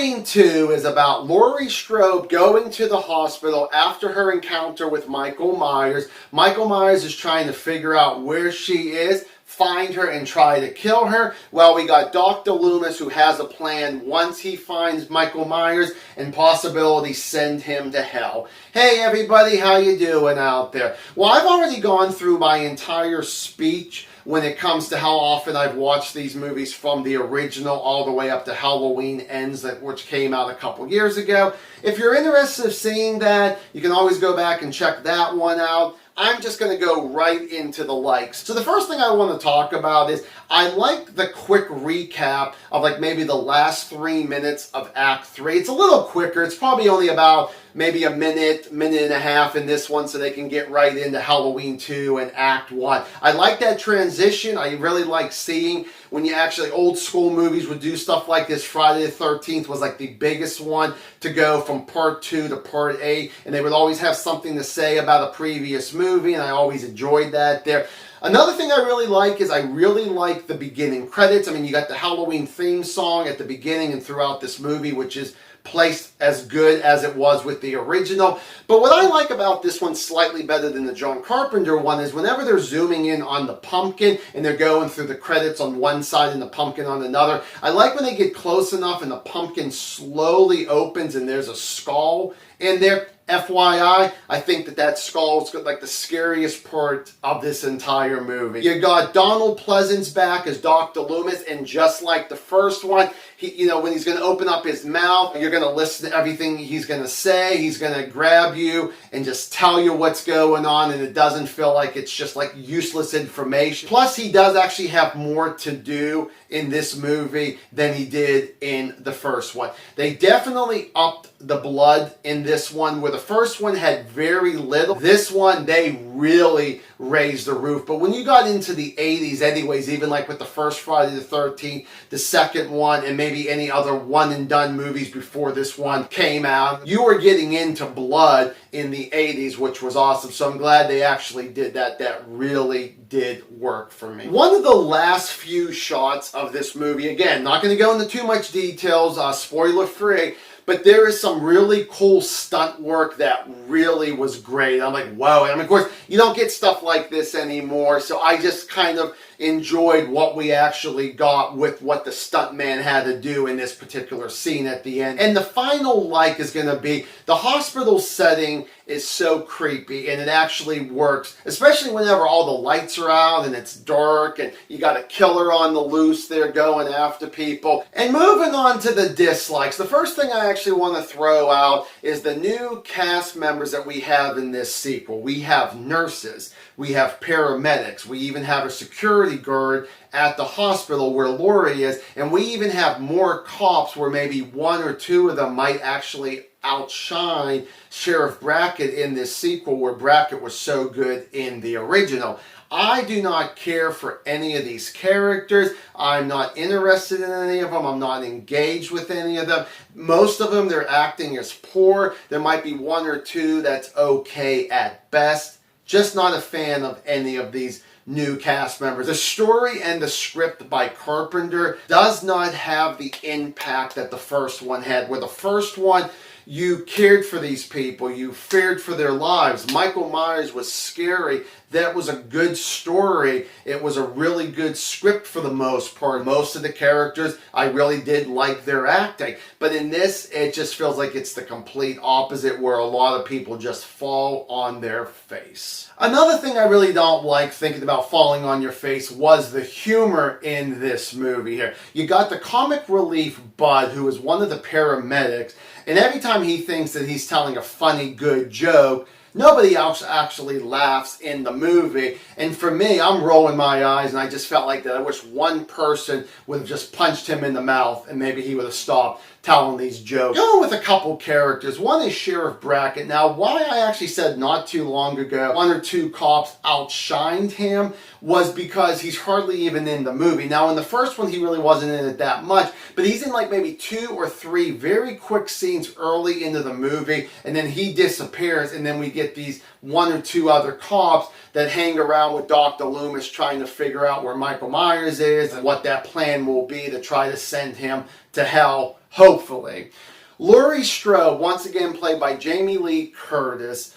Halloween 2 is about Laurie Strode going to the hospital after her encounter with Michael Myers. Michael Myers is trying to figure out where she is, find her, and try to kill her. Well, we got Dr. Loomis, who has a plan once he finds Michael Myers and possibility send him to hell. Hey everybody, how you doing out there? Well, I've already gone through my entire speech when it comes to how often I've watched these movies from the original all the way up to Halloween Ends, which came out a couple years ago. If you're interested in seeing that, you can always go back and check that one out. I'm just going to go right into the likes. So the first thing I want to talk about is I like the quick recap of like maybe the last 3 minutes of Act 3. It's a little quicker. It's probably only about maybe a minute and a half in this one so they can get right into Halloween 2 and Act 1. I like that transition. I really like seeing when you actually, old school movies would do stuff like this. Friday the 13th was like the biggest one to go from part 2 to part 8, and they would always have something to say about a previous movie, and I always enjoyed that there. Another thing I really like is I really like the beginning credits. I mean, you got the Halloween theme song at the beginning and throughout this movie, which is placed as good as it was with the original. But what I like about this one slightly better than the John Carpenter one is whenever they're zooming in on the pumpkin and they're going through the credits on one side and the pumpkin on another, I like when they get close enough and the pumpkin slowly opens and there's a skull in there. FYI, I think that skull is like the scariest part of this entire movie. You got Donald Pleasance back as Dr. Loomis, and just like the first one, when he's going to open up his mouth, you're going to listen to everything he's going to say. He's going to grab you and just tell you what's going on, and it doesn't feel like it's just like useless information. Plus, he does actually have more to do in this movie than he did in the first one. They definitely upped the blood in this one, where the first one had very little. This one, they really raised the roof. But when you got into the 80s anyways, even like with the first Friday the 13th, the second one, and maybe any other one and done movies before this one came out, you were getting into blood in the 80s, which was awesome. So I'm glad they actually did that. That really did work for me. One of the last few shots of this movie, again, not going to go into too much details, spoiler free, but there is some really cool stunt work that really was great. I'm like, whoa. And of course, you don't get stuff like this anymore. So I just kind of enjoyed what we actually got with what the stuntman had to do in this particular scene at the end. And the final like is going to be the hospital setting is so creepy, and it actually works, especially whenever all the lights are out and it's dark and you got a killer on the loose there going after people. And moving on to the dislikes, the first thing I actually want to throw out is the new cast members that we have in this sequel. We have nurses, we have paramedics, we even have a security guard at the hospital where Laurie is, and we even have more cops where maybe one or two of them might actually outshine Sheriff Brackett in this sequel, where Brackett was so good in the original. I do not care for any of these characters. I'm not interested in any of them. I'm not engaged with any of them. Most of them, their acting is poor. There might be one or two that's okay at best. Just not a fan of any of these new cast members. The story and the script by Carpenter does not have the impact that the first one had, where the first one, you cared for these people. You feared for their lives. Michael Myers was scary. That was a good story. It was a really good script for the most part. Most of the characters, I really did like their acting. But in this, it just feels like it's the complete opposite, where a lot of people just fall on their face. Another thing I really don't like, thinking about falling on your face, was the humor in this movie here. You got the comic relief Bud, who is one of the paramedics, and every time he thinks that he's telling a funny, good joke, nobody else actually laughs in the movie. And for me, I'm rolling my eyes, and I just felt like that. I wish one person would have just punched him in the mouth, and maybe he would have stopped telling these jokes. Going with a couple characters. One is Sheriff Brackett. Now, why I actually said not too long ago one or two cops outshined him was because he's hardly even in the movie. Now, in the first one, he really wasn't in it that much, but he's in like maybe 2 or 3 very quick scenes early into the movie, and then he disappears, and then we get these 1 or 2 other cops that hang around with Dr. Loomis trying to figure out where Michael Myers is and what that plan will be to try to send him to hell Hopefully. Laurie Strode, once again played by Jamie Lee Curtis,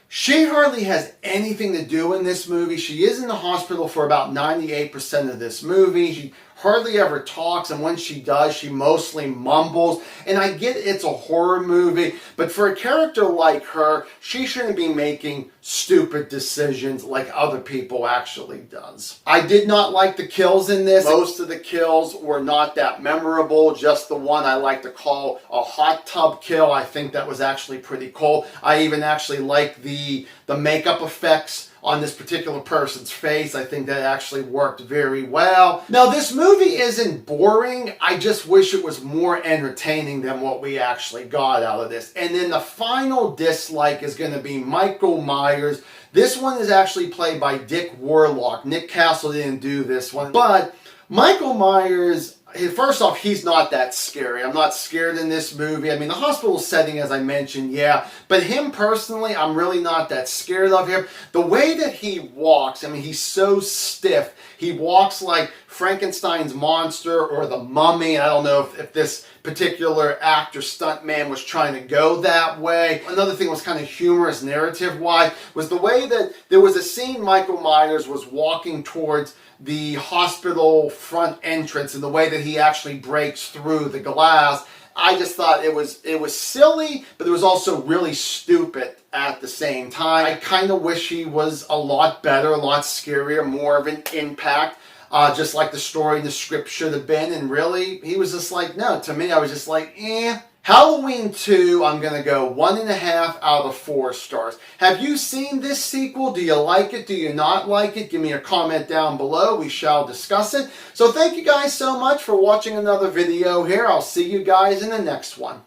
she hardly has anything to do in this movie. She is in the hospital for about 98% of this movie. She hardly ever talks, and when she does, she mostly mumbles. And I get it's a horror movie, but for a character like her, she shouldn't be making stupid decisions like other people actually does. I did not like the kills in this. Most of the kills were not that memorable. Just the one I like to call a hot tub kill. I think that was actually pretty cool. I even actually like the makeup effects on this particular person's face. I think that actually worked very well. Now, this movie isn't boring. I just wish it was more entertaining than what we actually got out of this. And then the final dislike is going to be Michael Myers. This one is actually played by Dick Warlock. Nick Castle didn't do this one. But Michael Myers, first off, he's not that scary. I'm not scared in this movie. I mean, the hospital setting, as I mentioned, yeah. But him personally, I'm really not that scared of him. The way that he walks, I mean, he's so stiff. He walks like Frankenstein's monster or the Mummy. I don't know if this particular actor, stuntman, was trying to go that way. Another thing was kind of humorous narrative-wise was the way that there was a scene Michael Myers was walking towards the hospital front entrance and the way that he actually breaks through the glass. I just thought it was silly, but it was also really stupid at the same time. I kind of wish he was a lot better, a lot scarier, more of an impact. Just like the story and the script should have been. And really, he was just like, no. To me, I was just like, eh. Halloween 2, I'm going to go 1.5 out of 4 stars. Have you seen this sequel? Do you like it? Do you not like it? Give me a comment down below. We shall discuss it. So thank you guys so much for watching another video here. I'll see you guys in the next one.